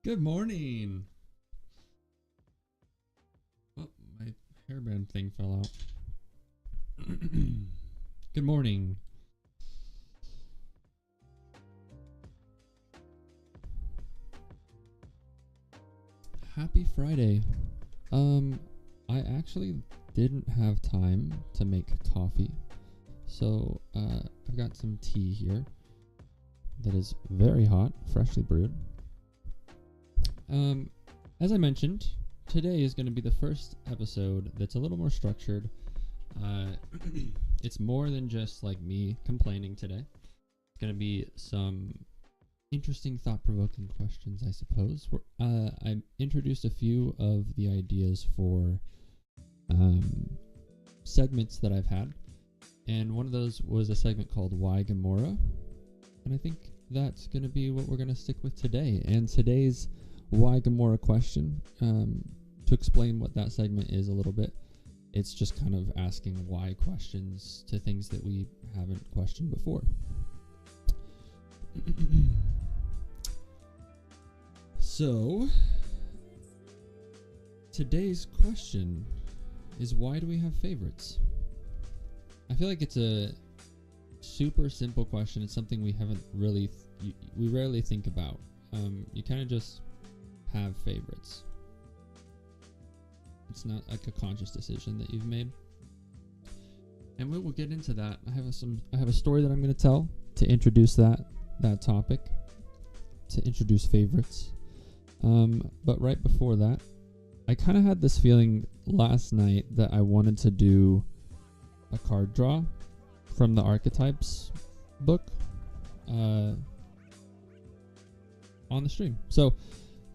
Good morning. Oh, my hairband thing fell out. Good morning. Happy Friday. I actually didn't have time to make coffee, so I've got some tea here that is very hot, freshly brewed. As I mentioned, today is going to be the first episode that's a little more structured. It's more than just like me complaining today. It's going to be some interesting, thought-provoking questions, I suppose. I introduced a few of the ideas for segments that I've had, and one of those was a segment called Why Gamora, and I think that's going to be what we're going to stick with today. And today's Why Gamora question, to explain what that segment is a little bit, it's just kind of asking why questions to things that we haven't questioned before. So, today's question is, why do we have favorites? I feel like it's a super simple question. It's something we haven't really, we rarely think about. You kind of just have favorites. It's not like a conscious decision that you've made. And we will get into that. I have a story that I'm going to tell to introduce that topic, to introduce favorites. But right before that, I kind of had this feeling last night that I wanted to do a card draw from the Archetypes book on the stream. So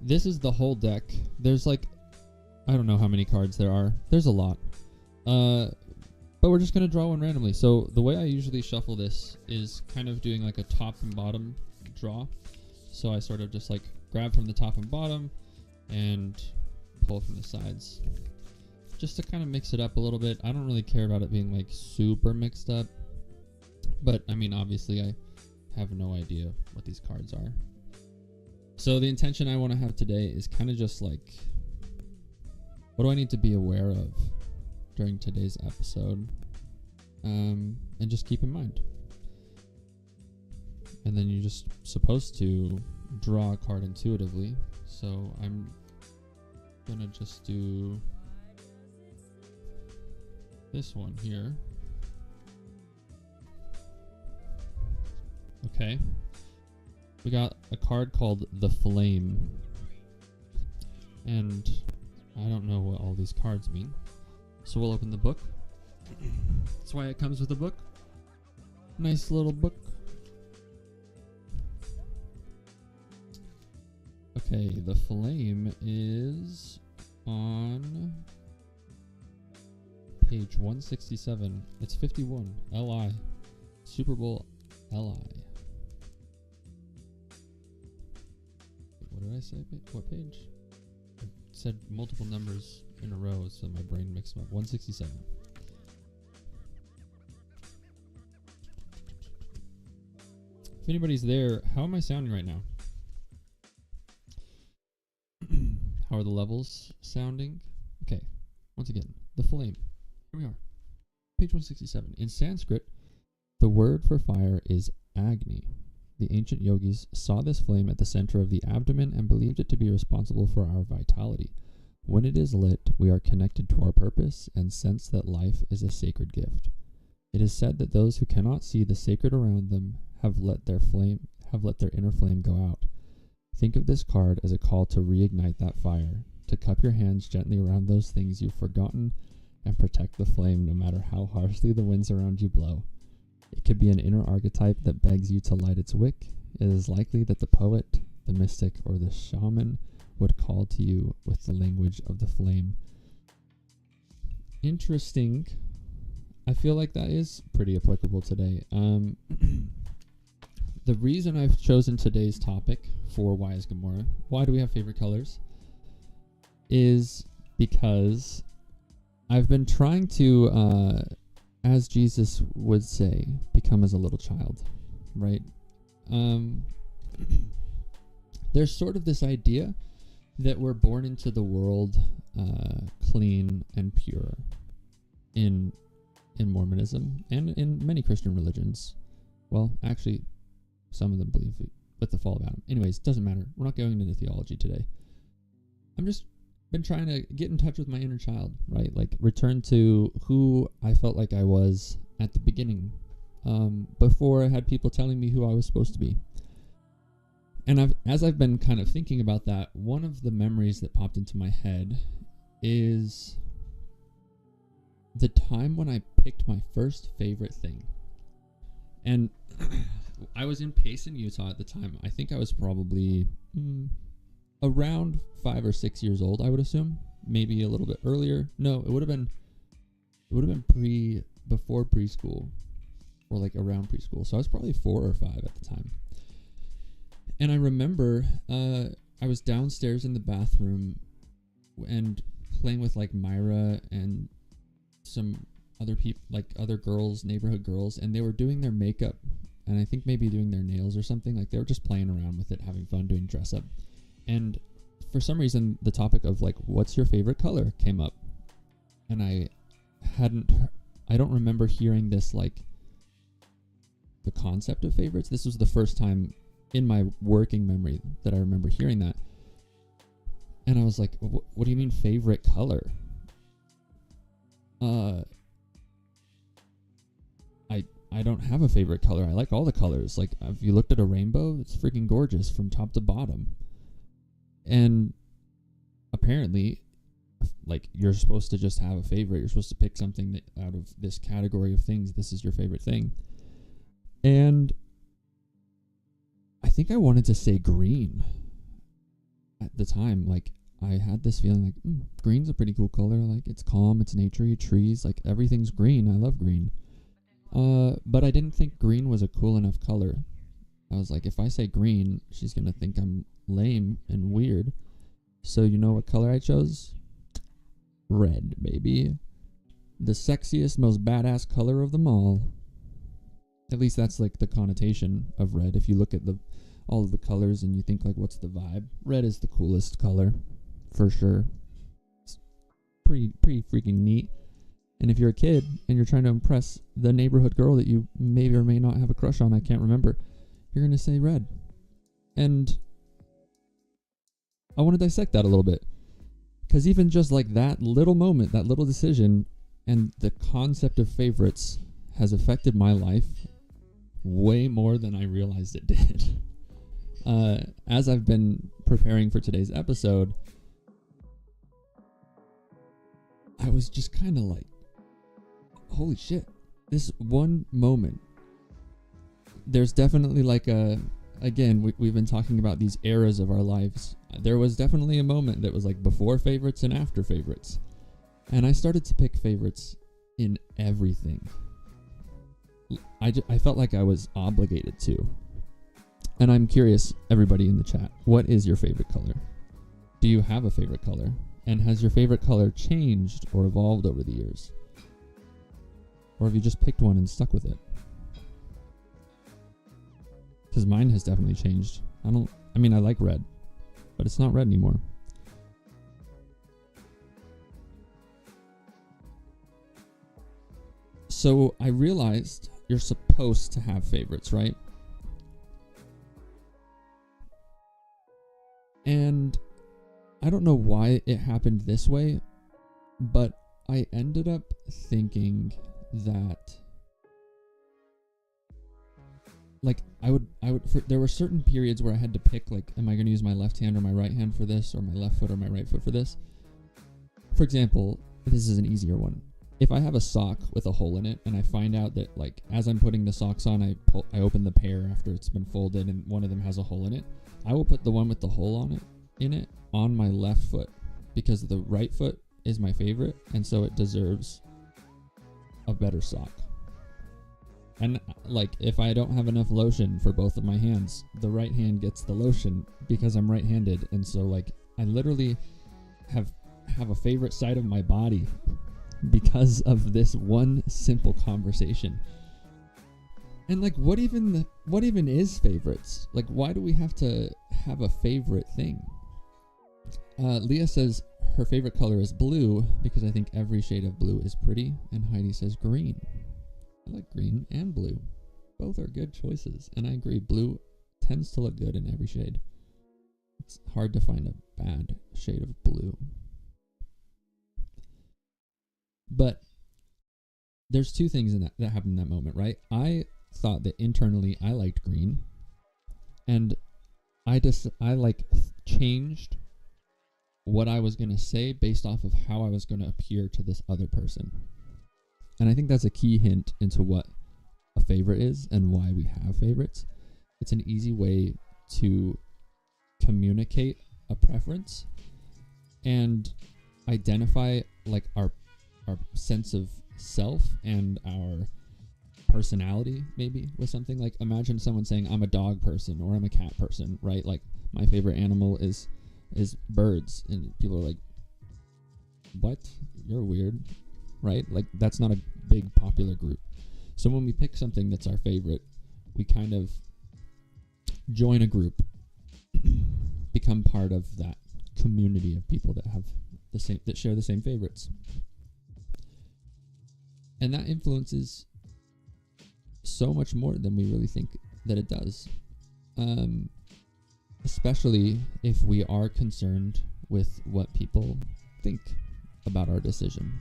this is the whole deck. There's like, I don't know how many cards there are. There's a lot. But we're just going to draw one randomly. So the way I usually shuffle this is kind of doing like a top and bottom draw. So I sort of just like grab from the top and bottom and pull from the sides, just to kind of mix it up a little bit. I don't really care about it being like super mixed up, but I mean, obviously I have no idea what these cards are. So the intention I want to have today is kind of just like, what do I need to be aware of during today's episode, and just keep in mind. And then you're just supposed to draw a card intuitively. So I'm gonna just do this one here. Okay. We got a card called the Flame. And I don't know what all these cards mean. So we'll open the book. That's why it comes with a book. Nice little book. Okay, the Flame is on page 167. It's 51. LI. Super Bowl LI. What did I say? What page? I said multiple numbers in a row, so my brain mixed them up. 167. If anybody's there, how am I sounding right now? How are the levels sounding? Okay, once again, the Flame. Here we are. Page 167. In Sanskrit, the word for fire is Agni. The ancient yogis saw this flame at the center of the abdomen and believed it to be responsible for our vitality. When it is lit, we are connected to our purpose and sense that life is a sacred gift. It is said that those who cannot see the sacred around them have let their inner flame go out. Think of this card as a call to reignite that fire, to cup your hands gently around those things you've forgotten and protect the flame no matter how harshly the winds around you blow. It could be an inner archetype that begs you to light its wick. It is likely that the poet, the mystic, or the shaman would call to you with the language of the flame. Interesting. I feel like that is pretty applicable today. The reason I've chosen today's topic for Why is Gamora, why do we have favorite colors, is because I've been trying to, as Jesus would say, become as a little child, right? there's sort of this idea that we're born into the world clean and pure in Mormonism and in many Christian religions. Well, actually, some of them believe it with the fall of Adam. Anyways, doesn't matter. We're not going into theology today. I'm just been trying to get in touch with my inner child, right? Like return to who I felt like I was at the beginning, before I had people telling me who I was supposed to be. And as I've been kind of thinking about that, one of the memories that popped into my head is the time when I picked my first favorite thing. And I was in Payson, Utah at the time. I think I was probably around 5 or 6 years old, I would assume. Maybe a little bit earlier. No, it would have been before preschool, or like around preschool. So I was probably 4 or 5 at the time. And I remember I was downstairs in the bathroom and playing with like Myra and some other people, like other girls, neighborhood girls, and they were doing their makeup and I think maybe doing their nails or something. Like they were just playing around with it, having fun, doing dress up. And for some reason, the topic of like, what's your favorite color came up. And I don't remember hearing this, like the concept of favorites. This was the first time in my working memory that I remember hearing that. And I was like, what do you mean favorite color? I don't have a favorite color. I like all the colors. Like if you looked at a rainbow, it's freaking gorgeous from top to bottom. And apparently, like you're supposed to just have a favorite. You're supposed to pick something that out of this category of things, this is your favorite thing. And I think I wanted to say green at the time. Like I had this feeling like green's a pretty cool color. Like it's calm, it's naturey, trees, like everything's green. I love green. But I didn't think green was a cool enough color. I was like, if I say green, she's gonna think I'm lame and weird. So you know what color I chose? Red, baby. The sexiest, most badass color of them all. At least that's like the connotation of red. If you look at all of the colors and you think like, what's the vibe? Red is the coolest color, for sure. It's pretty freaking neat. And if you're a kid and you're trying to impress the neighborhood girl that you may or may not have a crush on, I can't remember, you're going to say red. And I want to dissect that a little bit. Because even just like that little moment, that little decision, and the concept of favorites has affected my life way more than I realized it did. As I've been preparing for today's episode, I was just kind of like, holy shit, this one moment. There's definitely like again, we've been talking about these eras of our lives. There was definitely a moment that was like before favorites and after favorites. And I started to pick favorites in everything. I felt like I was obligated to. And I'm curious, everybody in the chat, what is your favorite color? Do you have a favorite color? And has your favorite color changed or evolved over the years? Or have you just picked one and stuck with it? Because mine has definitely changed. I like red, but it's not red anymore. So I realized you're supposed to have favorites, right? And I don't know why it happened this way, but I ended up thinking that like there were certain periods where I had to pick, like, am I going to use my left hand or my right hand for this, or my left foot or my right foot for this? For example, this is an easier one. If I have a sock with a hole in it and I find out that, like, as I'm putting the socks on, I open the pair after it's been folded and one of them has a hole in it, I will put the one with the hole in it on my left foot, because the right foot is my favorite, and so it deserves a better sock. And like, if I don't have enough lotion for both of my hands, the right hand gets the lotion because I'm right-handed. And so like, I literally have a favorite side of my body because of this one simple conversation. And like, what even is favorites? Like, why do we have to have a favorite thing? Leah says her favorite color is blue because I think every shade of blue is pretty. And Heidi says green. I like green and blue. Both are good choices. And I agree, blue tends to look good in every shade. It's hard to find a bad shade of blue. But there's two things in that happened in that moment, right? I thought that internally I liked green, and I changed what I was going to say based off of how I was going to appear to this other person. And I think that's a key hint into what a favorite is and why we have favorites. It's an easy way to communicate a preference and identify like our sense of self and our personality maybe with something. Like, imagine someone saying I'm a dog person or I'm a cat person, right? Like, my favorite animal is birds, and people are like, what? You're weird, right? Like, that's not a big popular group. So when we pick something that's our favorite, we kind of join a group, become part of that community of people that share the same favorites. And that influences so much more than we really think that it does. Especially if we are concerned with what people think about our decision.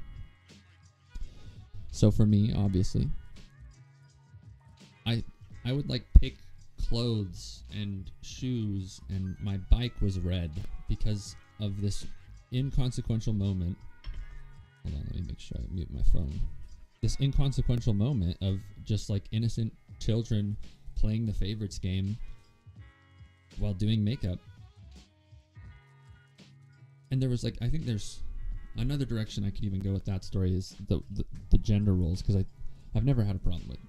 So for me, obviously, I would like pick clothes and shoes, and my bike was red because of this inconsequential moment. Hold on, let me make sure I mute my phone. This inconsequential moment of just like innocent children playing the favorites game while doing makeup. And there was like, I think there's another direction I could even go with that story is the gender roles, because I've never had a problem with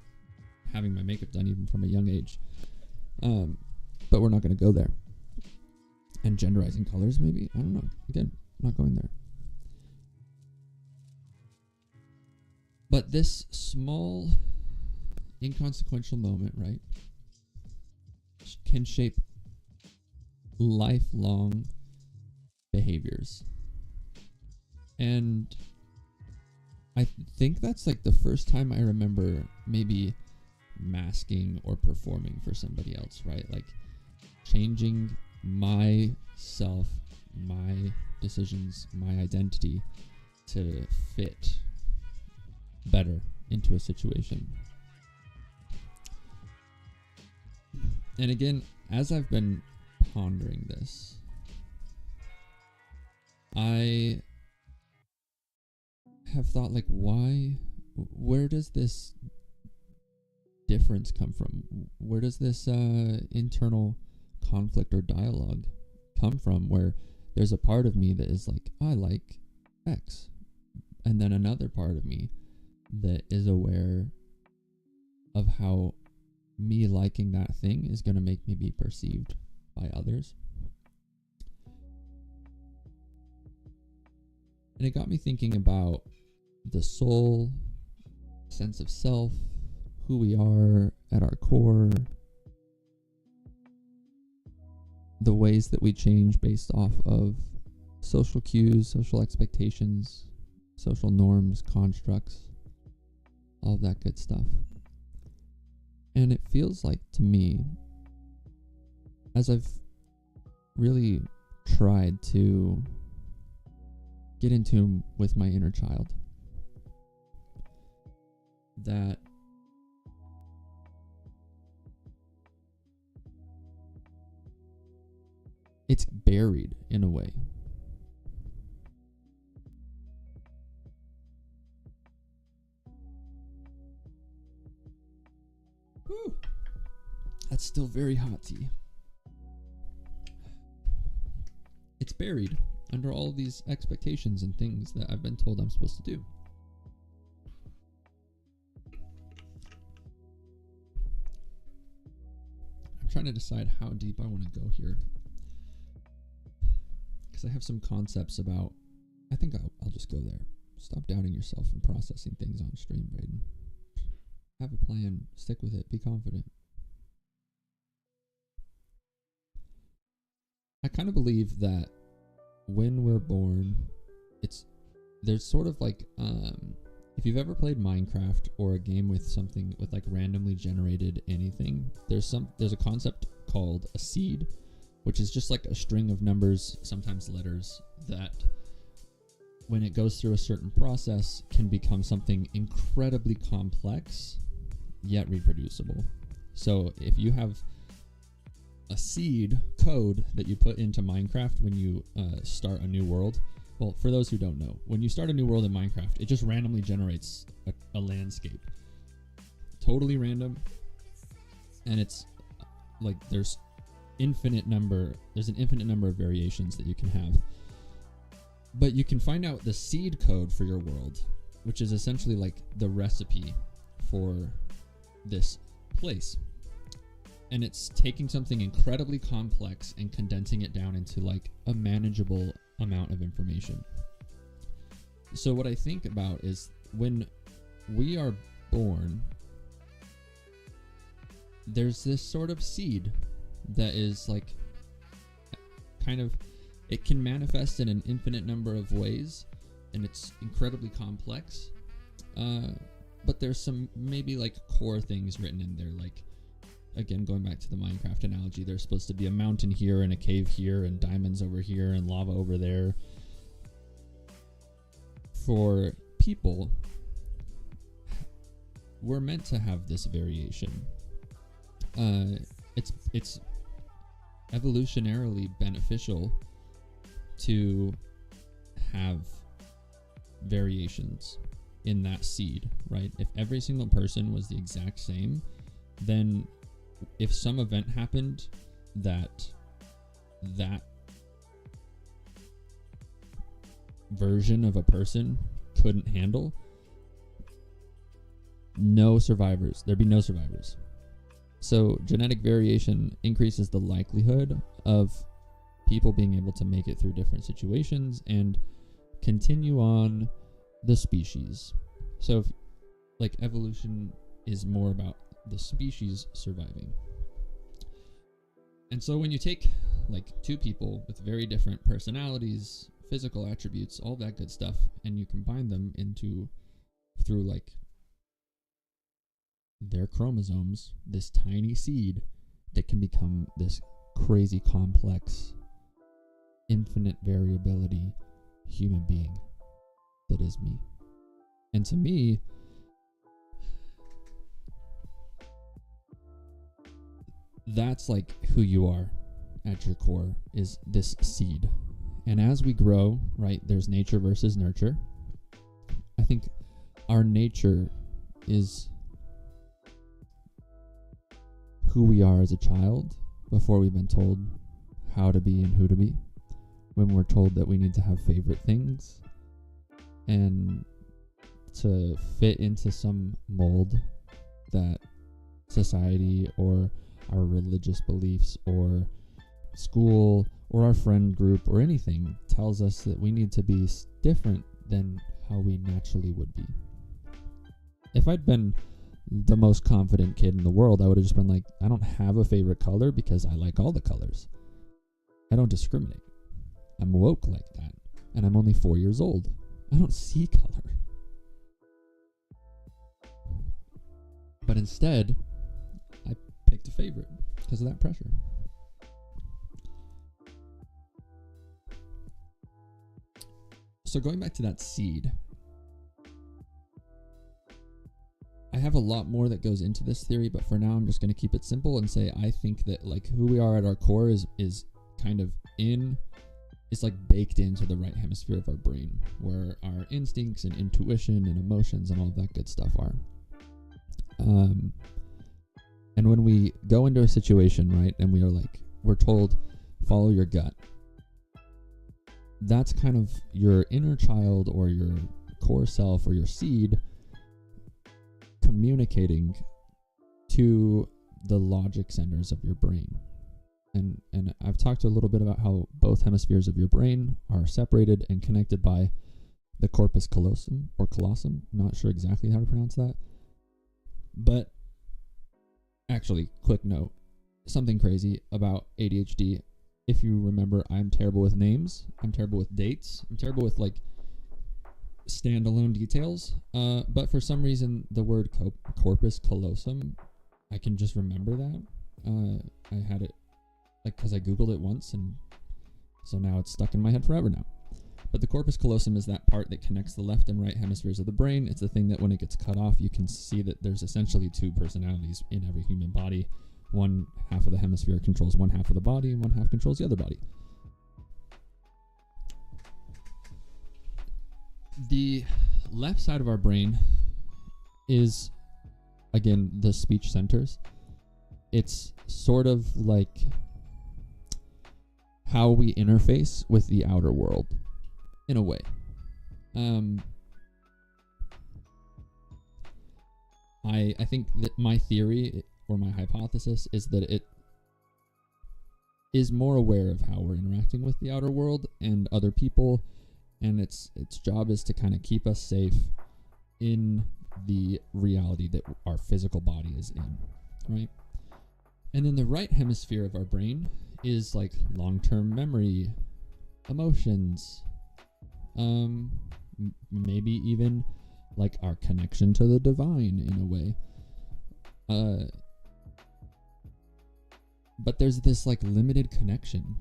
having my makeup done even from a young age. But we're not going to go there. And genderizing colors, maybe? I don't know. Again, not going there. But this small, inconsequential moment, right, can shape lifelong behaviors. And I think that's like the first time I remember maybe masking or performing for somebody else, right? Like changing myself, my decisions, my identity to fit better into a situation. And again, as I've been pondering this, I have thought, like, where does this difference come from? Where does this internal conflict or dialogue come from, where there's a part of me that is like, I like X, and then another part of me that is aware of how me liking that thing is going to make me be perceived by others. And it got me thinking about the soul, sense of self, who we are at our core, the ways that we change based off of social cues, social expectations, social norms, constructs, all that good stuff. And it feels like to me, as I've really tried to get in tune with my inner child, that it's buried in a way. Whew. That's still very hot tea. It's buried under all these expectations and things that I've been told I'm supposed to do. I'm trying to decide how deep I want to go here, because I have some concepts about, I think I'll just go there. Stop doubting yourself and processing things on stream, Braden. Have a plan. Stick with it. Be confident. I kind of believe that when we're born, there's sort of like if you've ever played Minecraft or a game with something with like randomly generated anything, there's a concept called a seed, which is just like a string of numbers, sometimes letters, that when it goes through a certain process can become something incredibly complex yet reproducible. So if you have a seed code that you put into Minecraft when you start a new world, well, for those who don't know, when you start a new world in Minecraft, it just randomly generates a landscape. Totally random. And it's like there's an infinite number of variations that you can have. But you can find out the seed code for your world, which is essentially like the recipe for this place. And it's taking something incredibly complex and condensing it down into like a manageable amount of information. So what I think about is when we are born, there's this sort of seed that is like kind of, it can manifest in an infinite number of ways, and it's incredibly complex. But there's some maybe like core things written in there, like, again, going back to the Minecraft analogy, there's supposed to be a mountain here and a cave here and diamonds over here and lava over there. For people, we're meant to have this variation. It's evolutionarily beneficial to have variations in that seed, right? If every single person was the exact same, then if some event happened that version of a person couldn't handle, no survivors. There'd be no survivors. So genetic variation increases the likelihood of people being able to make it through different situations and continue on the species. So if, like, evolution is more about the species surviving. And so when you take like two people with very different personalities, physical attributes, all that good stuff, and you combine them through like their chromosomes, this tiny seed that can become this crazy complex, infinite variability human being that is me. And to me, that's like who you are at your core, is this seed. And as we grow, right, there's nature versus nurture. I think our nature is who we are as a child before we've been told how to be and who to be. When we're told that we need to have favorite things and to fit into some mold that society or our religious beliefs or school or our friend group or anything tells us that we need to be different than how we naturally would be. If I'd been the most confident kid in the world, I would have just been like, I don't have a favorite color because I like all the colors. I don't discriminate. I'm woke like that. And I'm only 4 years old. I don't see color. But instead, I picked a favorite because of that pressure. So going back to that seed, I have a lot more that goes into this theory, but for now I'm just going to keep it simple and say I think that like who we are at our core is kind of it's like baked into the right hemisphere of our brain, where our instincts and intuition and emotions and all that good stuff are. And when we go into a situation, right, and we're told, follow your gut, that's kind of your inner child or your core self or your seed communicating to the logic centers of your brain. And I've talked a little bit about how both hemispheres of your brain are separated and connected by the corpus callosum or callosum. Not sure exactly how to pronounce that. But actually, quick note, something crazy about ADHD. If you remember, I'm terrible with names. I'm terrible with dates. I'm terrible with like standalone details. But for some reason, the word corpus callosum, I can just remember that. I had it like because I Googled it once, and so now it's stuck in my head forever now. But the corpus callosum is that part that connects the left and right hemispheres of the brain. It's the thing that when it gets cut off, you can see that there's essentially two personalities in every human body. One half of the hemisphere controls one half of the body, and one half controls the other body. The left side of our brain is, again, the speech centers. It's sort of like how we interface with the outer world, in a way. I think that my theory or my hypothesis is that it is more aware of how we're interacting with the outer world and other people, and its job is to kind of keep us safe in the reality that our physical body is in, right? And then the right hemisphere of our brain is like long-term memory, emotions, maybe even like our connection to the divine in a way. But there's this like limited connection.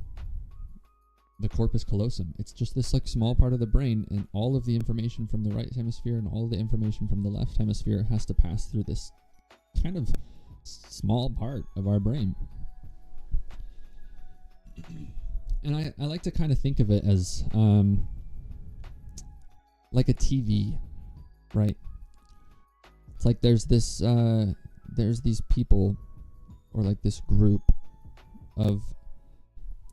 The corpus callosum, it's just this like small part of the brain, and all of the information from the right hemisphere and all the information from the left hemisphere has to pass through this kind of small part of our brain. And I like to kind of think of it as like a TV, right? It's like there's these people, or like this group of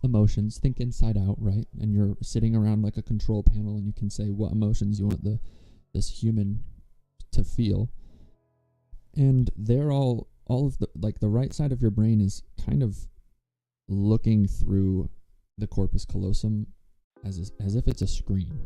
emotions. Think Inside Out, right? And you're sitting around like a control panel, and you can say what emotions you want this human to feel. And they're all of the, like, the right side of your brain is kind of looking through the corpus callosum as if it's a screen.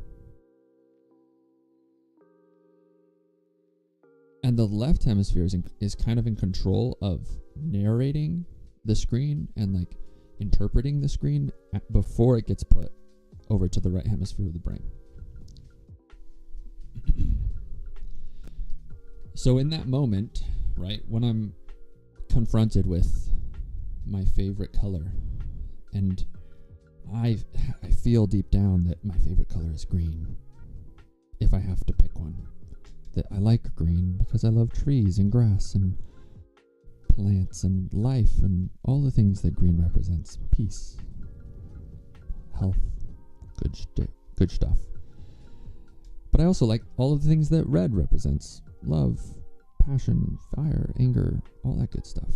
And the left hemisphere is kind of in control of narrating the screen and like interpreting the screen before it gets put over to the right hemisphere of the brain. So in that moment, right, when I'm confronted with my favorite color, and I feel deep down that my favorite color is green, if I have to pick one, that I like green because I love trees and grass and plants and life and all the things that green represents. Peace, health, good stuff. But I also like all of the things that red represents. Love, passion, fire, anger, all that good stuff.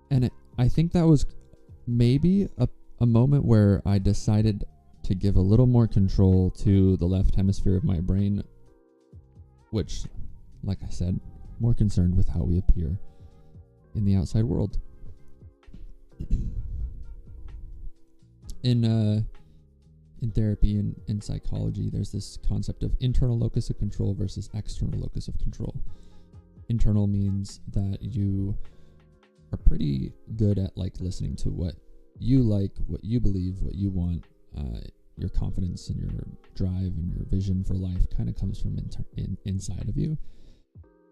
And I think that was maybe a moment where I decided to give a little more control to the left hemisphere of my brain, which, like I said, more concerned with how we appear in the outside world. In therapy and in psychology, there's this concept of internal locus of control versus external locus of control. Internal means that you are pretty good at like listening to what you like, what you believe, what you want. Your confidence and your drive and your vision for life kind of comes from inside of you.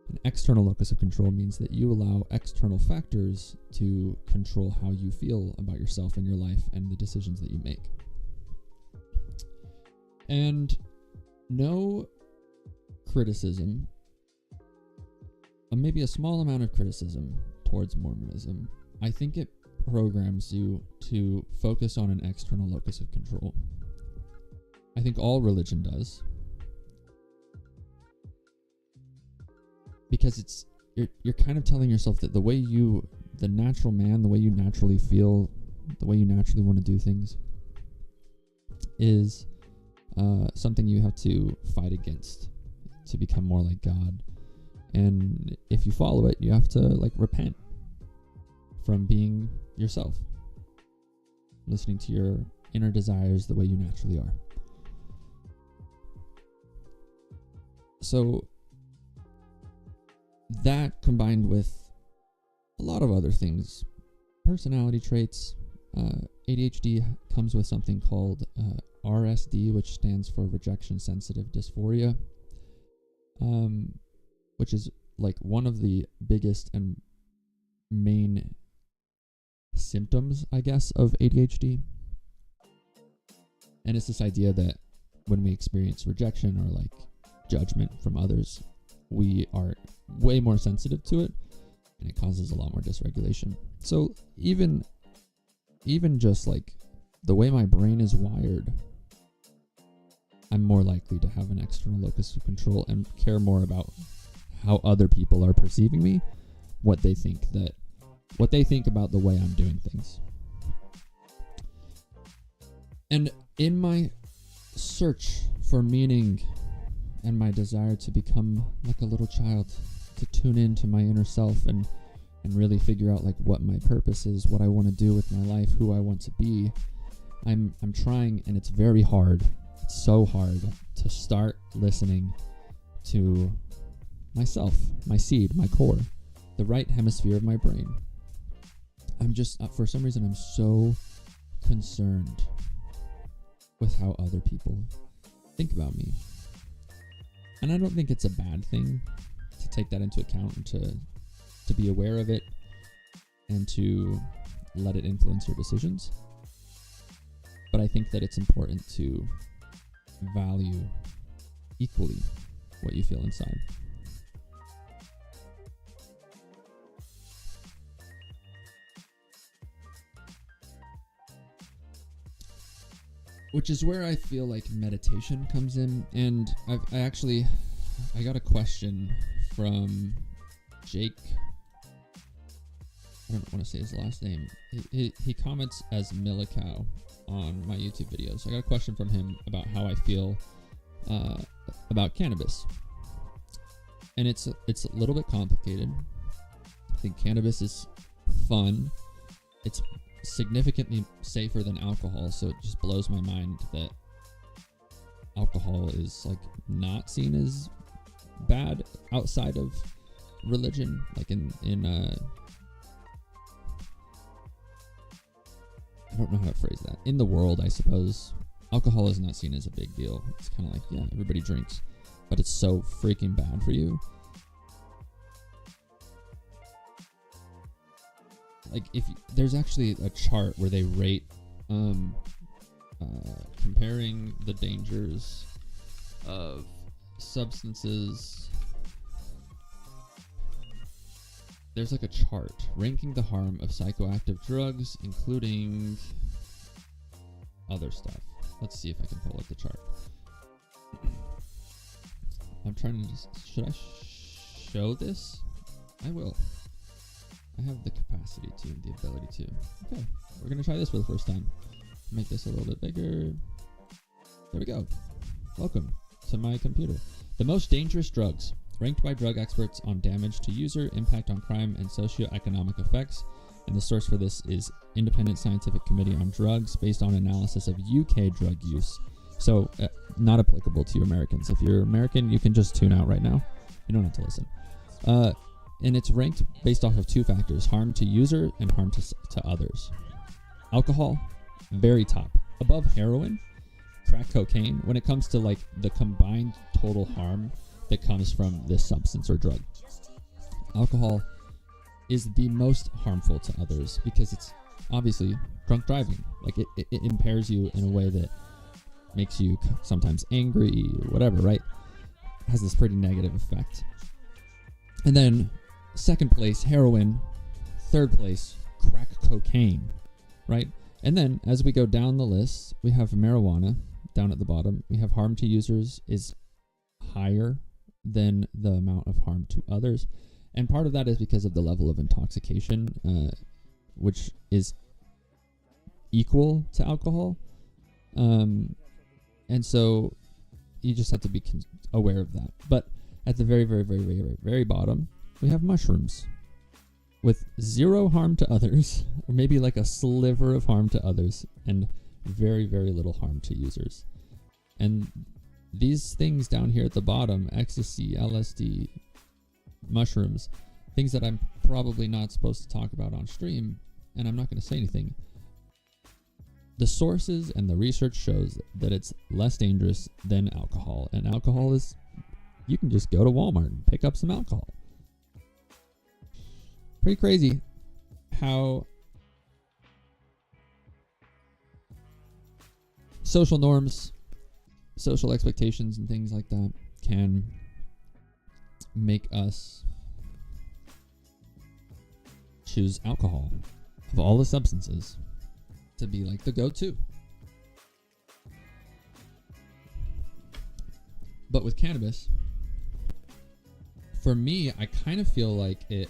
An external locus of control means that you allow external factors to control how you feel about yourself and your life and the decisions that you make. And no criticism, maybe a small amount of criticism towards Mormonism, I think it programs you to focus on an external locus of control. I think all religion does. Because you're kind of telling yourself that the natural man, the way you naturally feel, the way you naturally want to do things is something you have to fight against to become more like God. And if you follow it, you have to like repent from being yourself, listening to your inner desires the way you naturally are. So that combined with a lot of other things, personality traits, ADHD comes with something called RSD, which stands for rejection sensitive dysphoria, which is like one of the biggest and main symptoms, I guess, of ADHD. And it's this idea that when we experience rejection or like judgment from others, we are way more sensitive to it, and it causes a lot more dysregulation. So even just like the way my brain is wired, I'm more likely to have an external locus of control and care more about how other people are perceiving me, what they think about the way I'm doing things. And in my search for meaning and my desire to become like a little child, to tune into my inner self and really figure out like what my purpose is, what I want to do with my life, who I want to be, I'm trying, and it's very hard. It's so hard to start listening to myself, my seed, my core, the right hemisphere of my brain. I'm just, for some reason, I'm so concerned with how other people think about me. And I don't think it's a bad thing to take that into account and to be aware of it and to let it influence your decisions. But I think that it's important to value equally what you feel inside. Which is where I feel like meditation comes in. And I got a question from Jake. I don't want to say his last name. He comments as Milikow on my YouTube videos. So I got a question from him about how I feel about cannabis. And it's a little bit complicated. I think cannabis is fun. It's significantly safer than alcohol, so it just blows my mind that alcohol is like not seen as bad outside of religion, like in I don't know how to phrase that. In the world, I suppose, alcohol is not seen as a big deal. It's kind of like, yeah, everybody drinks, but it's so freaking bad for you. Like, there's actually a chart where they rate comparing the dangers of substances. There's like a chart ranking the harm of psychoactive drugs, including other stuff. Let's see if I can pull up the chart. I'm trying to should I show this? I will. I have the capacity to, the ability to. Okay, we're going to try this for the first time. Make this a little bit bigger. There we go. Welcome to my computer. The most dangerous drugs, ranked by drug experts on damage to user, impact on crime, and socioeconomic effects. And the source for this is Independent Scientific Committee on Drugs, based on analysis of UK drug use. So, not applicable to you Americans. If you're American, you can just tune out right now. You don't have to listen. And it's ranked based off of two factors: harm to user and harm to others. Alcohol, very top. Above heroin, crack cocaine, when it comes to like the combined total harm that comes from this substance or drug. Alcohol is the most harmful to others because it's obviously drunk driving. Like it impairs you in a way that makes you sometimes angry, whatever, right? It has this pretty negative effect. And then second place, heroin. Third place, crack cocaine, right? And then as we go down the list, we have marijuana down at the bottom. We have harm to users is higher than the amount of harm to others. And part of that is because of the level of intoxication, which is equal to alcohol. And so you just have to be aware of that. But at the very, very, very, very, very, very bottom, we have mushrooms with zero harm to others, or maybe like a sliver of harm to others, and very, very little harm to users. And these things down here at the bottom, ecstasy, LSD, mushrooms, things that I'm probably not supposed to talk about on stream, and I'm not going to say anything. The sources and the research shows that it's less dangerous than alcohol. And alcohol is, you can just go to Walmart and pick up some alcohol. Pretty crazy how social norms, social expectations, and things like that can make us choose alcohol of all the substances to be like the go-to. But with cannabis, for me, I kind of feel like it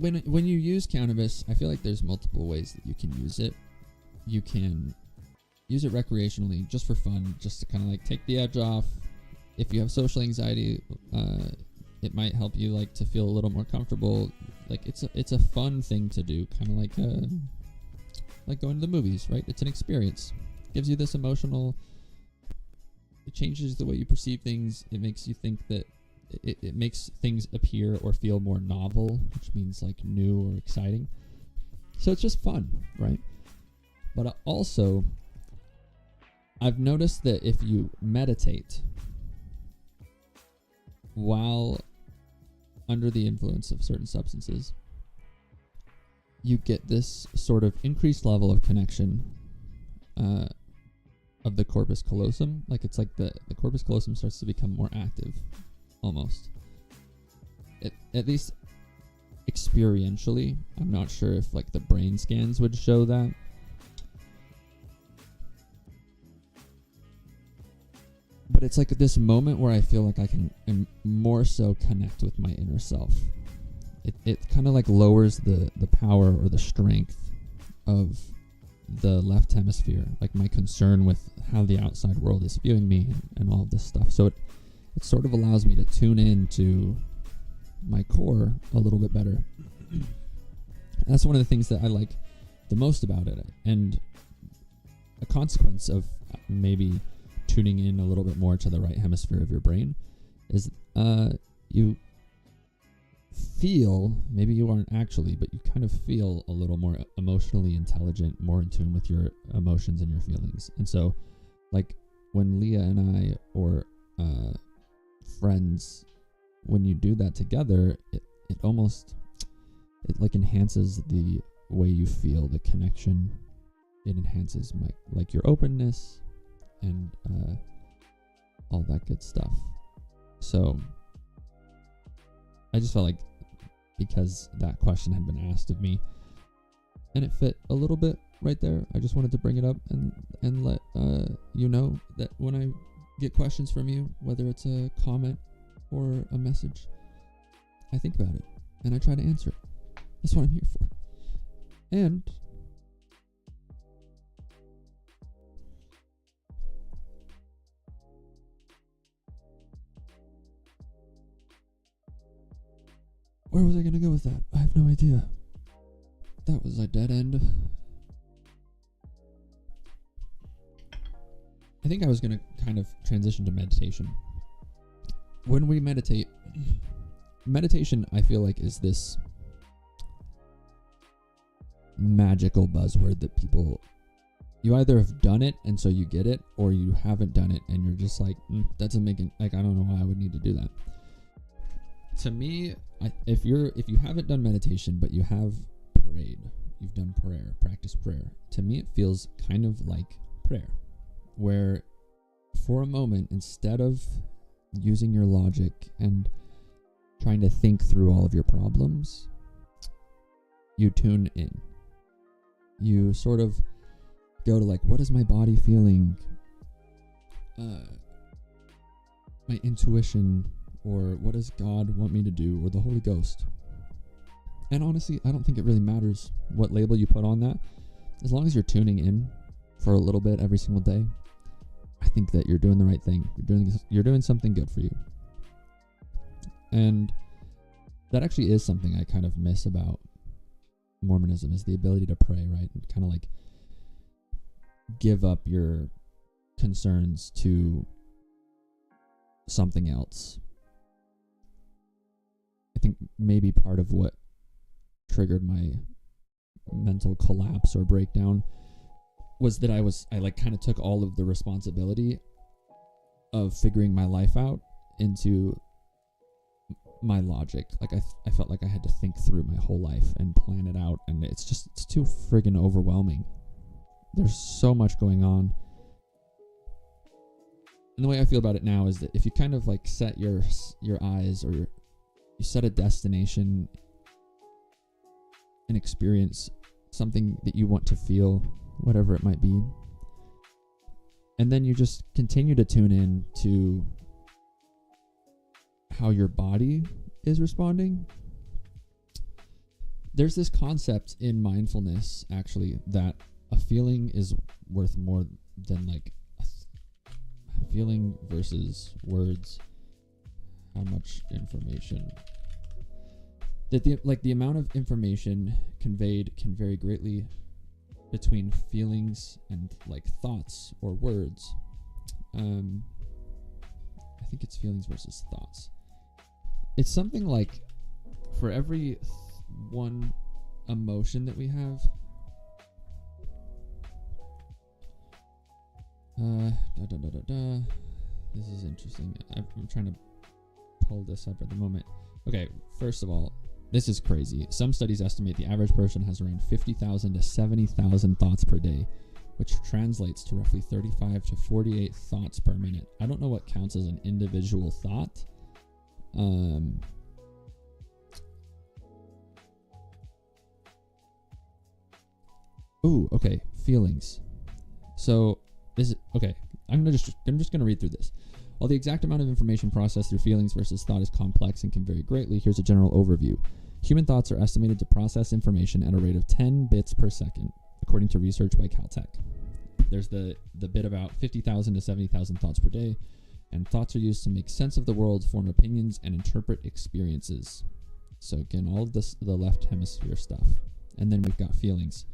when you use cannabis, I feel like there's multiple ways that you can use it. You can use it recreationally, just for fun, just to kind of like take the edge off. If you have social anxiety, it might help you like to feel a little more comfortable. Like it's a fun thing to do, kind of like going to the movies, right? It's an experience. It gives you this emotional. It changes the way you perceive things. It makes you think that it makes things appear or feel more novel, which means like new or exciting. So it's just fun, right? But also, I've noticed that if you meditate while under the influence of certain substances, you get this sort of increased level of connection of the corpus callosum. Like it's like the corpus callosum starts to become more active, almost. At least experientially. I'm not sure if like the brain scans would show that. But it's like this moment where I feel like I can more so connect with my inner self. It kind of like lowers the power or the strength of the left hemisphere, like my concern with how the outside world is viewing me and all of this stuff. So it sort of allows me to tune in to my core a little bit better. That's one of the things that I like the most about it. And a consequence of maybe tuning in a little bit more to the right hemisphere of your brain is you feel, maybe you aren't actually, but you kind of feel a little more emotionally intelligent, more in tune with your emotions and your feelings. And so like when Leah and I, or friends, when you do that together, it like enhances the way you feel, the connection. It enhances like your openness and all that good stuff. So I just felt like, because that question had been asked of me and it fit a little bit right there, I just wanted to bring it up and let you know that when I get questions from you, whether it's a comment or a message, I think about it and I try to answer it. That's what I'm here for. And where was I going to go with that? I have no idea. That was a dead end. I think I was going to kind of transition to meditation. When we meditate, meditation, I feel like, is this magical buzzword that people, you either have done it and so you get it, or you haven't done it and you're just like, that doesn't make it, like, I don't know why I would need to do that. To me, if you haven't done meditation but you have prayed, you've done prayer, practice prayer, to me it feels kind of like prayer, where for a moment, instead of using your logic and trying to think through all of your problems, you tune in. You sort of go to like, what is my body feeling? My intuition, or what does God want me to do, or the Holy Ghost. And honestly, I don't think it really matters what label you put on that. As long as you're tuning in for a little bit every single day, I think that you're doing the right thing. You're doing something good for you. And that actually is something I kind of miss about Mormonism is the ability to pray, right? And kind of like give up your concerns to something else. I think maybe part of what triggered my mental collapse or breakdown was that I like kind of took all of the responsibility of figuring my life out into my logic. Like I felt like I had to think through my whole life and plan it out, and it's too friggin' overwhelming. There's so much going on. And the way I feel about it now is that if you kind of like set your eyes, or you set a destination and experience something that you want to feel, whatever it might be, and then you just continue to tune in to how your body is responding. There's this concept in mindfulness, actually, that a feeling is worth more than like a feeling versus words. How much information? That the amount of information conveyed can vary greatly between feelings and like thoughts or words. I think it's feelings versus thoughts. It's something like for every one emotion that we have, this is interesting. I'm trying to pull this up at the moment. Okay, first of all, this is crazy. Some studies estimate the average person has around 50,000 to 70,000 thoughts per day, which translates to roughly 35 to 48 thoughts per minute. I don't know what counts as an individual thought. Okay, feelings. So this is okay. I'm just gonna read through this. While the exact amount of information processed through feelings versus thought is complex and can vary greatly, here's a general overview. Human thoughts are estimated to process information at a rate of 10 bits per second, according to research by Caltech. There's the bit about 50,000 to 70,000 thoughts per day, and thoughts are used to make sense of the world, form opinions, and interpret experiences. So again, all of this, the left hemisphere stuff. And then we've got feelings.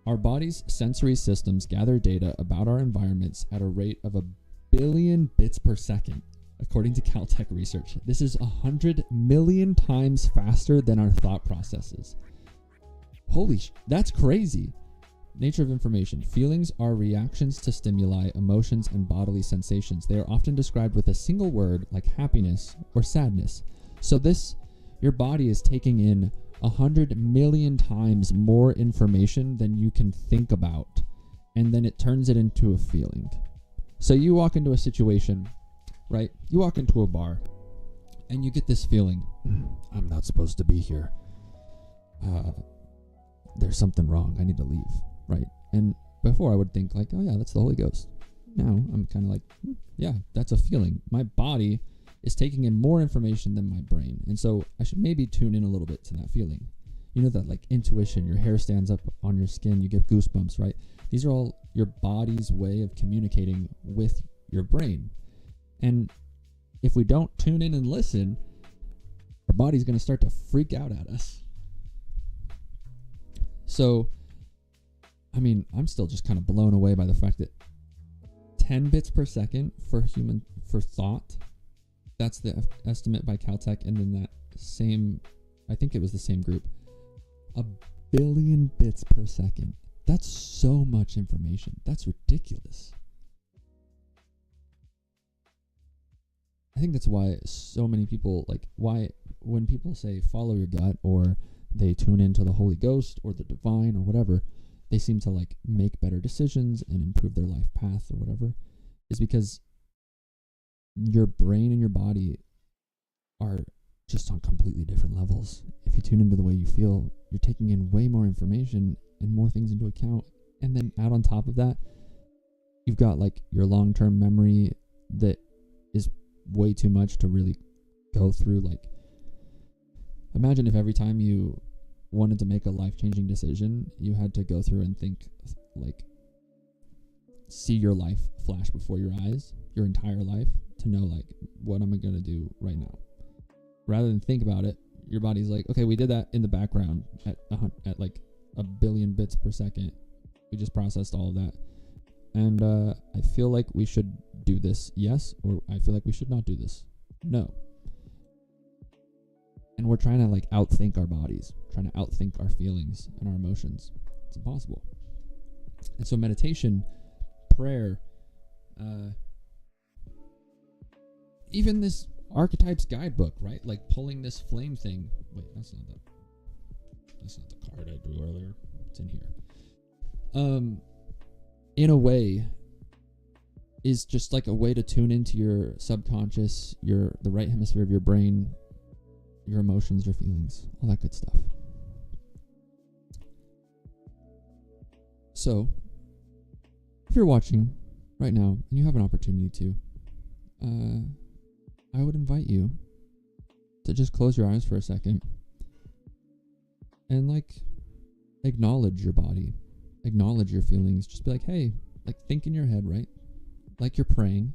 Our body's sensory systems gather data about our environments at a rate of 1 billion bits per second, according to Caltech research. This is 100 million times faster than our thought processes. That's crazy. Nature of information. Feelings are reactions to stimuli, emotions, and bodily sensations. They are often described with a single word like happiness or sadness. So your body is taking in 100 million times more information than you can think about, and then it turns it into a feeling. So you walk into a situation, right? You walk into a bar, and you get this feeling, I'm not supposed to be here. There's something wrong. I need to leave, right? And before I would think like, oh yeah, that's the Holy Ghost. Now I'm kind of like, yeah, that's a feeling. My body is taking in more information than my brain. And so I should maybe tune in a little bit to that feeling. You know, that like intuition, your hair stands up on your skin, you get goosebumps, right? These are all your body's way of communicating with your brain. And if we don't tune in and listen, our body's going to start to freak out at us. So, I mean, I'm still just kind of blown away by the fact that 10 bits per second for thought, that's the estimate by Caltech. And then that same, I think it was the same group, 1 billion bits per second. That's so much information. That's ridiculous. I think that's why so many people, why when people say follow your gut, or they tune into the Holy Ghost or the divine or whatever, they seem to make better decisions and improve their life path or whatever, is because your brain and your body are just on completely different levels. If you tune into the way you feel, you're taking in way more information and more things into account. And then add on top of that, you've got your long-term memory that is way too much to really go through. Imagine if every time you wanted to make a life-changing decision, you had to go through and think, see your life flash before your eyes, your entire life, to know what am I going to do right now. Rather than think about it, your body's like, okay, we did that in the background at like a billion bits per second. We just processed all of that. And I feel like we should do this, yes, or I feel like we should not do this, no. And we're trying to like outthink our bodies, trying to outthink our feelings and our emotions. It's impossible. And so meditation, prayer, even this archetypes guidebook, right? Like pulling this flame thing. Wait, that's not the card I drew earlier. It's in here. In a way, is just like a way to tune into your subconscious, the right hemisphere of your brain, your emotions, your feelings, all that good stuff. So, if you're watching right now and you have an opportunity to, I would invite you to just close your eyes for a second and like acknowledge your body, acknowledge your feelings. Just be like, hey, like think in your head, right? Like you're praying.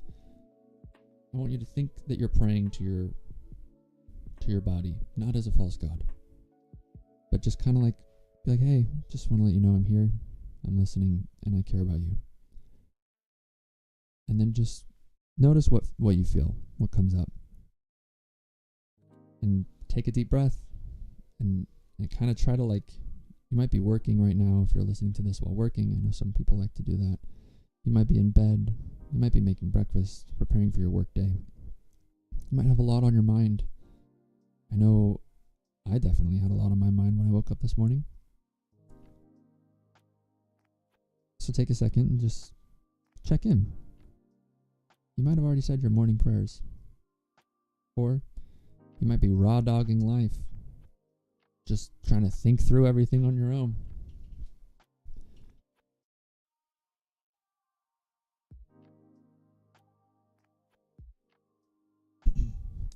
I want you to think that you're praying to your body, not as a false god, but just kind of like be like, hey, just want to let you know I'm here, I'm listening, and I care about you. And then just notice what you feel, what comes up, and take a deep breath, and kind of try to like, you might be working right now if you're listening to this while working. I know some people like to do that. You might be in bed, you might be making breakfast, preparing for your work day. You might have a lot on your mind. I know I definitely had a lot on my mind when I woke up this morning. So take a second and just check in. You might have already said your morning prayers. Or you might be raw dogging life, just trying to think through everything on your own.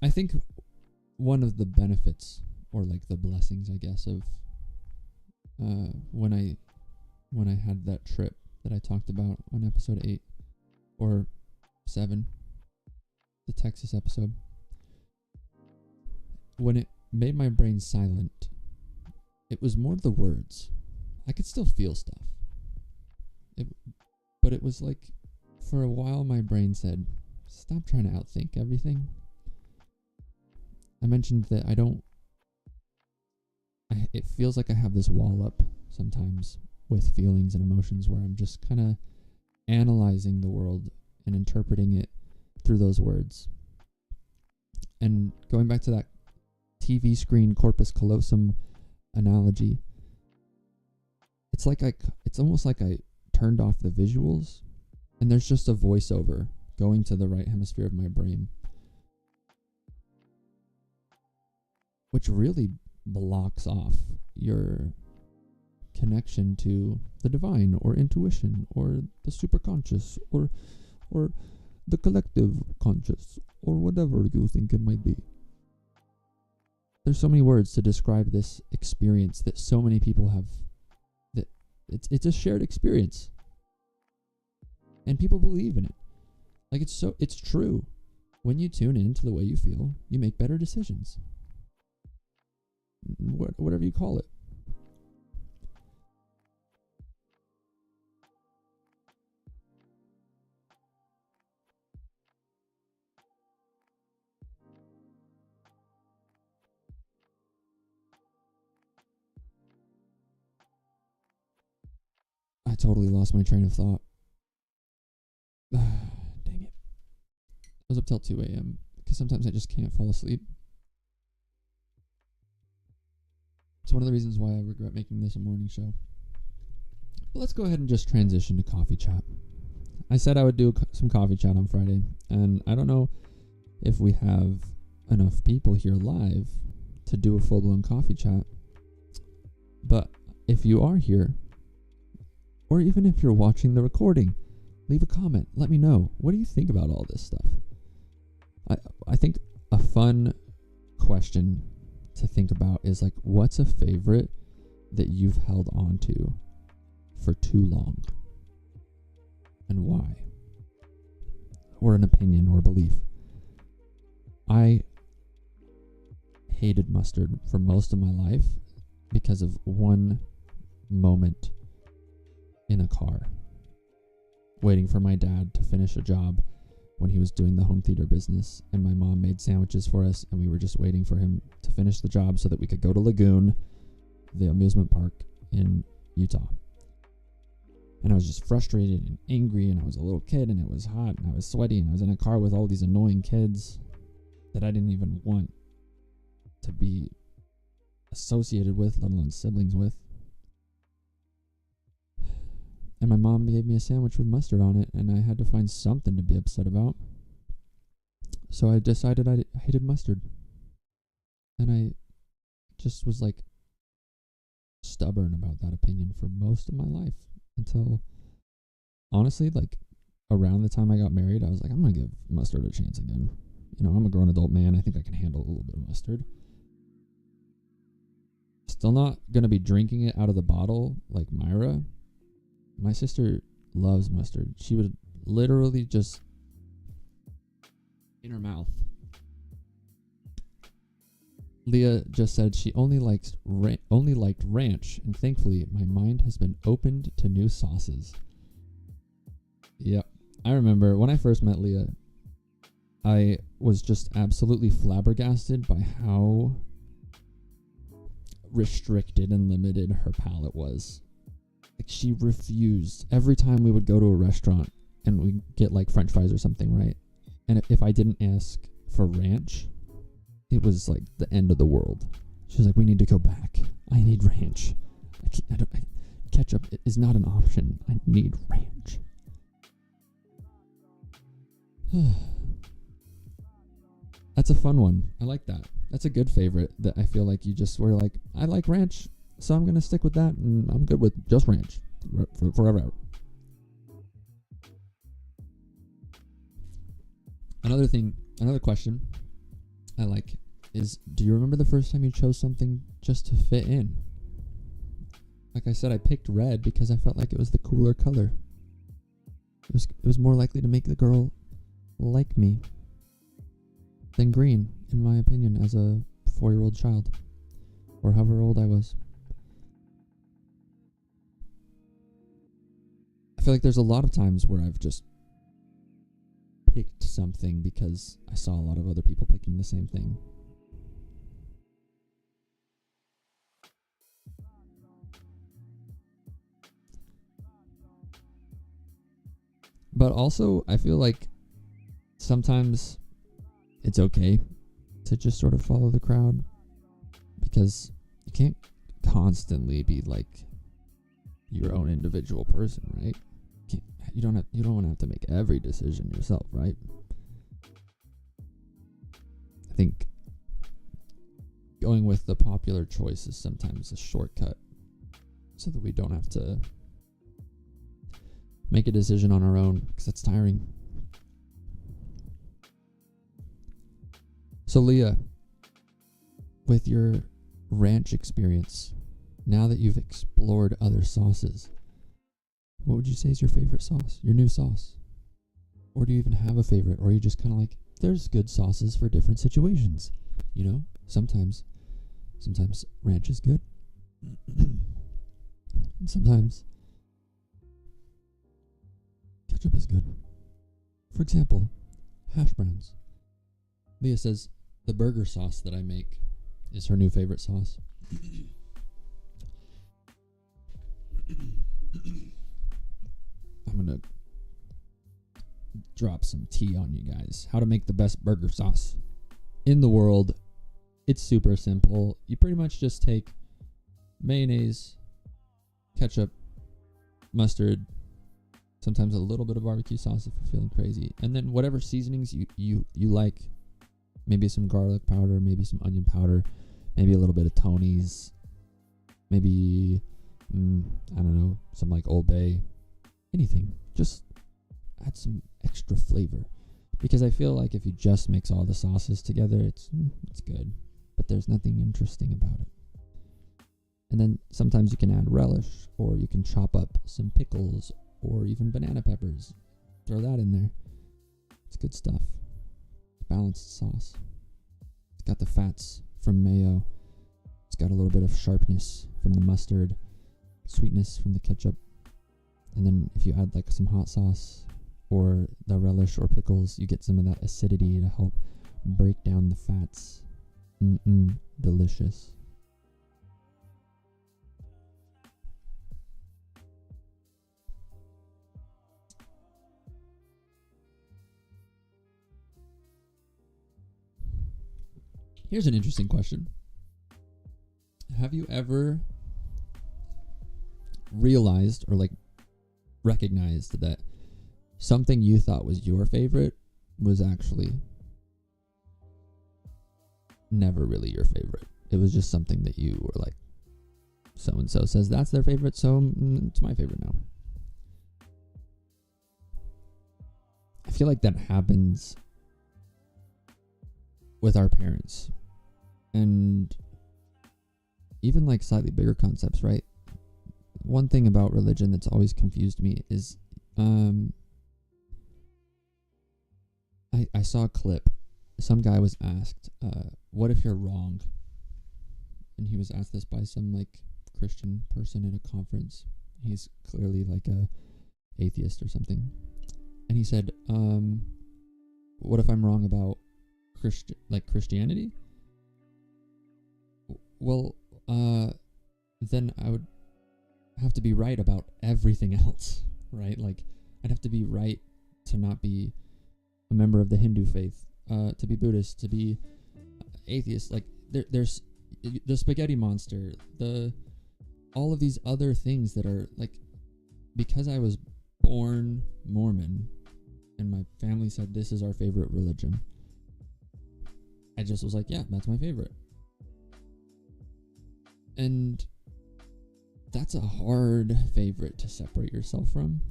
I think one of the benefits, or like the blessings, I guess, of when I had that trip that I talked about on episode 8 or 7, the Texas episode, when it made my brain silent, it was more the words. I could still feel stuff. But it was like, for a while my brain said, stop trying to outthink everything. I mentioned that it feels like I have this wall up sometimes with feelings and emotions where I'm just kind of analyzing the world and interpreting it through those words. And going back to that TV screen corpus callosum analogy, it's almost like I turned off the visuals and there's just a voiceover going to the right hemisphere of my brain, which really blocks off your connection to the divine or intuition or the superconscious or the collective conscious or whatever you think it might be. There's so many words to describe this experience that so many people have, that it's a shared experience and people believe in it. Like it's true. When you tune into the way you feel, you make better decisions. Whatever you call it. I totally lost my train of thought. Dang it. I was up till 2 a.m. because sometimes I just can't fall asleep. It's one of the reasons why I regret making this a morning show. But let's go ahead and just transition to coffee chat. I said I would do some coffee chat on Friday, and I don't know if we have enough people here live to do a full-blown coffee chat. But if you are here, or even if you're watching the recording, leave a comment. Let me know. What do you think about all this stuff? I think a fun question to think about is like, what's a favorite that you've held on to for too long? And why? Or an opinion or belief. I hated mustard for most of my life because of one moment in a car, waiting for my dad to finish a job when he was doing the home theater business, and my mom made sandwiches for us, and we were just waiting for him to finish the job so that we could go to Lagoon, the amusement park in Utah. And I was just frustrated and angry, and I was a little kid, and it was hot, and I was sweaty, and I was in a car with all these annoying kids that I didn't even want to be associated with, let alone siblings with. And my mom gave me a sandwich with mustard on it, and I had to find something to be upset about. So I decided I hated mustard. And I just was like stubborn about that opinion for most of my life. Until, honestly, like around the time I got married, I was like, I'm going to give mustard a chance again. You know, I'm a grown adult man. I think I can handle a little bit of mustard. Still not going to be drinking it out of the bottle like Myra. My sister loves mustard. She would literally just, in her mouth. Leah just said she only liked ranch, and thankfully my mind has been opened to new sauces. Yep. I remember when I first met Leah, I was just absolutely flabbergasted by how restricted and limited her palate was. Like, she refused. Every time we would go to a restaurant and we get like French fries or something, right? And if I didn't ask for ranch, it was like the end of the world. She was like, we need to go back. I need ranch. Ketchup is not an option. I need ranch. That's a fun one. I like that. That's a good favorite that I feel like you just were like, I like ranch, so I'm going to stick with that, and I'm good with just ranch forever. Another question I like is, do you remember the first time you chose something just to fit in? Like I said, I picked red because I felt like it was the cooler color. It was more likely to make the girl like me than green, in my opinion, as a 4-year-old child, or however old I was. I feel like there's a lot of times where I've just picked something because I saw a lot of other people picking the same thing. But also, I feel like sometimes it's okay to just sort of follow the crowd, because you can't constantly be like your own individual person, right? You don't want to have to make every decision yourself, right? I think going with the popular choice is sometimes a shortcut, so that we don't have to make a decision on our own, because that's tiring. So Leah, with your ranch experience, now that you've explored other sauces, what would you say is your favorite sauce? Your new sauce? Or do you even have a favorite? Or are you just kind of like, there's good sauces for different situations? You know, sometimes ranch is good. And sometimes ketchup is good. For example, hash browns. Leah says the burger sauce that I make is her new favorite sauce. I'm going to drop some tea on you guys. How to make the best burger sauce in the world. It's super simple. You pretty much just take mayonnaise, ketchup, mustard, sometimes a little bit of barbecue sauce if you're feeling crazy, and then whatever seasonings you like. Maybe some garlic powder, maybe some onion powder, maybe a little bit of Tony's, maybe, I don't know, some like Old Bay, anything. Just add some extra flavor. Because I feel like if you just mix all the sauces together, it's good, but there's nothing interesting about it. And then sometimes you can add relish, or you can chop up some pickles, or even banana peppers. Throw that in there. It's good stuff. Balanced sauce. It's got the fats from mayo. It's got a little bit of sharpness from the mustard, sweetness from the ketchup. And then if you add like some hot sauce or the relish or pickles, you get some of that acidity to help break down the fats. Delicious. Here's an interesting question. Have you ever realized or like recognized that something you thought was your favorite was actually never really your favorite? It was just something that you were like, so and so says that's their favorite, so it's my favorite now. I feel like that happens with our parents, and even like slightly bigger concepts, right? One thing about religion that's always confused me is I saw a clip. Some guy was asked, what if you're wrong? And he was asked this by some like Christian person in a conference. He's clearly like a atheist or something. And he said, what if I'm wrong about Christianity? Well, then I would have to be right about everything else, right? Like, I'd have to be right to not be a member of the Hindu faith, to be Buddhist, to be atheist. Like, there's the spaghetti monster, all of these other things that are, like, because I was born Mormon, and my family said this is our favorite religion, I just was like, yeah, that's my favorite. And that's a hard favorite to separate yourself from.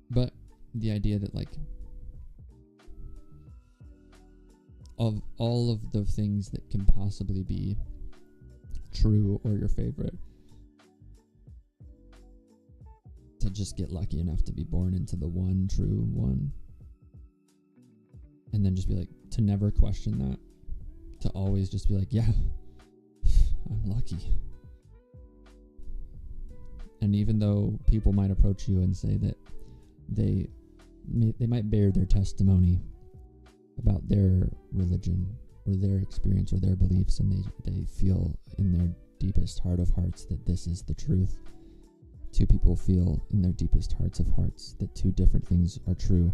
But the idea that, like, of all of the things that can possibly be true or your favorite, to just get lucky enough to be born into the one true one, and then just be like, to never question that, to always just be like, yeah, I'm lucky. And even though people might approach you and say that they might bear their testimony about their religion or their experience or their beliefs, and they feel in their deepest heart of hearts that this is the truth. Two people feel in their deepest hearts of hearts that two different things are true,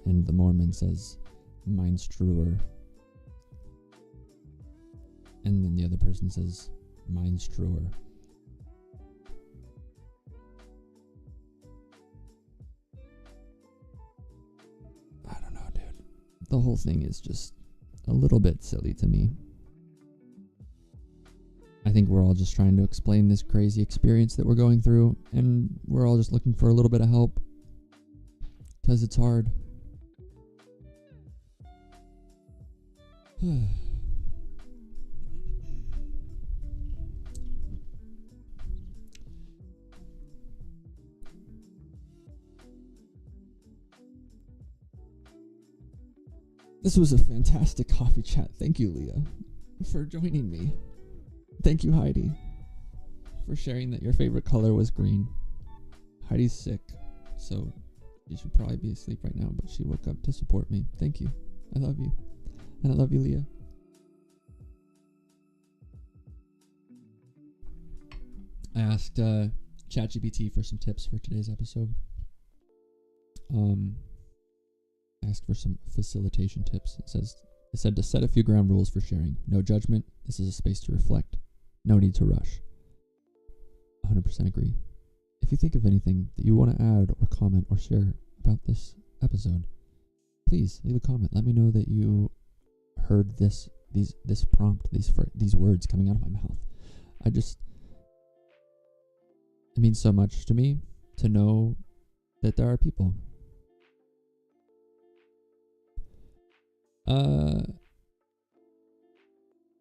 and the Mormon says, mine's truer. And then the other person says, mine's truer. I don't know, dude. The whole thing is just a little bit silly to me. I think we're all just trying to explain this crazy experience that we're going through, and we're all just looking for a little bit of help, because it's hard. This was a fantastic coffee chat. Thank you, Leah, for joining me. Thank you, Heidi, for sharing that your favorite color was green. Heidi's sick, so she should probably be asleep right now, but she woke up to support me. Thank you. I love you. And I love you, Leah. I asked ChatGPT for some tips for today's episode. I asked for some facilitation tips. It said to set a few ground rules for sharing. No judgment. This is a space to reflect. No need to rush. 100% agree. If you think of anything that you want to add or comment or share about this episode, please leave a comment. Let me know that you heard this prompt, these words coming out of my mouth. It means so much to me to know that there are people.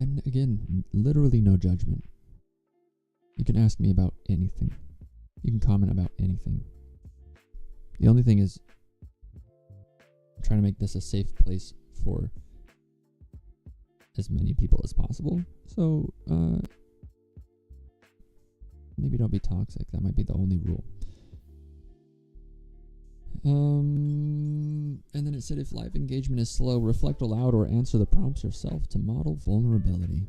And again, literally no judgment. You can ask me about anything. You can comment about anything. The only thing is, I'm trying to make this a safe place for as many people as possible. So maybe don't be toxic. That might be the only rule. And then it said, if live engagement is slow, reflect aloud or answer the prompts yourself to model vulnerability.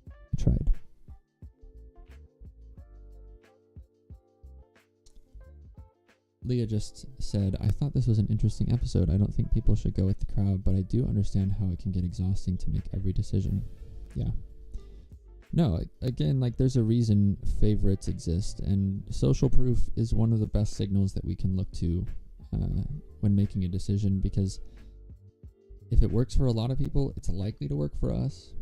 I tried. Leah just said, I thought this was an interesting episode. I don't think people should go with the crowd, but I do understand how it can get exhausting to make every decision. Yeah. No, again, like, there's a reason favorites exist, and social proof is one of the best signals that we can look to when making a decision, because if it works for a lot of people, it's likely to work for us.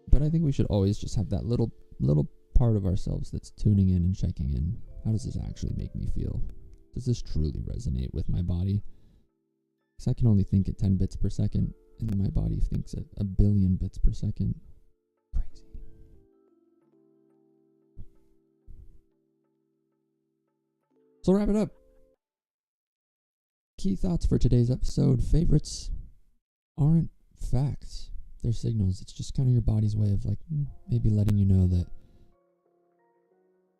But I think we should always just have that little part of ourselves that's tuning in and checking in. How does this actually make me feel? Does this truly resonate with my body? Because I can only think at 10 bits per second, and then my body thinks at a billion bits per second. Crazy. So wrap it up. Key thoughts for today's episode. Favorites aren't facts. They're signals. It's just kind of your body's way of, like, maybe letting you know that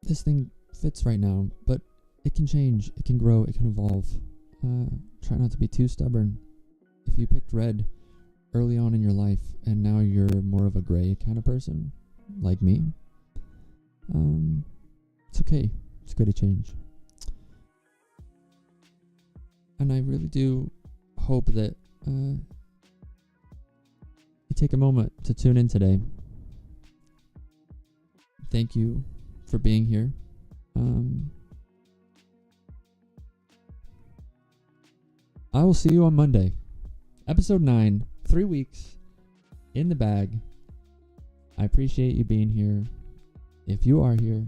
this thing fits right now, but it can change, it can grow, it can evolve. Try not to be too stubborn. If you picked red early on in your life and now you're more of a gray kind of person, like me, it's okay. It's good to change. And I really do hope that you take a moment to tune in today. Thank you for being here. I will see you on Monday. Episode 9, 3 weeks in the bag. I appreciate you being here. If you are here,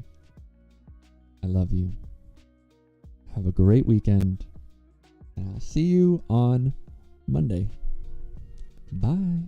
I love you. Have a great weekend. And I'll see you on Monday. Bye.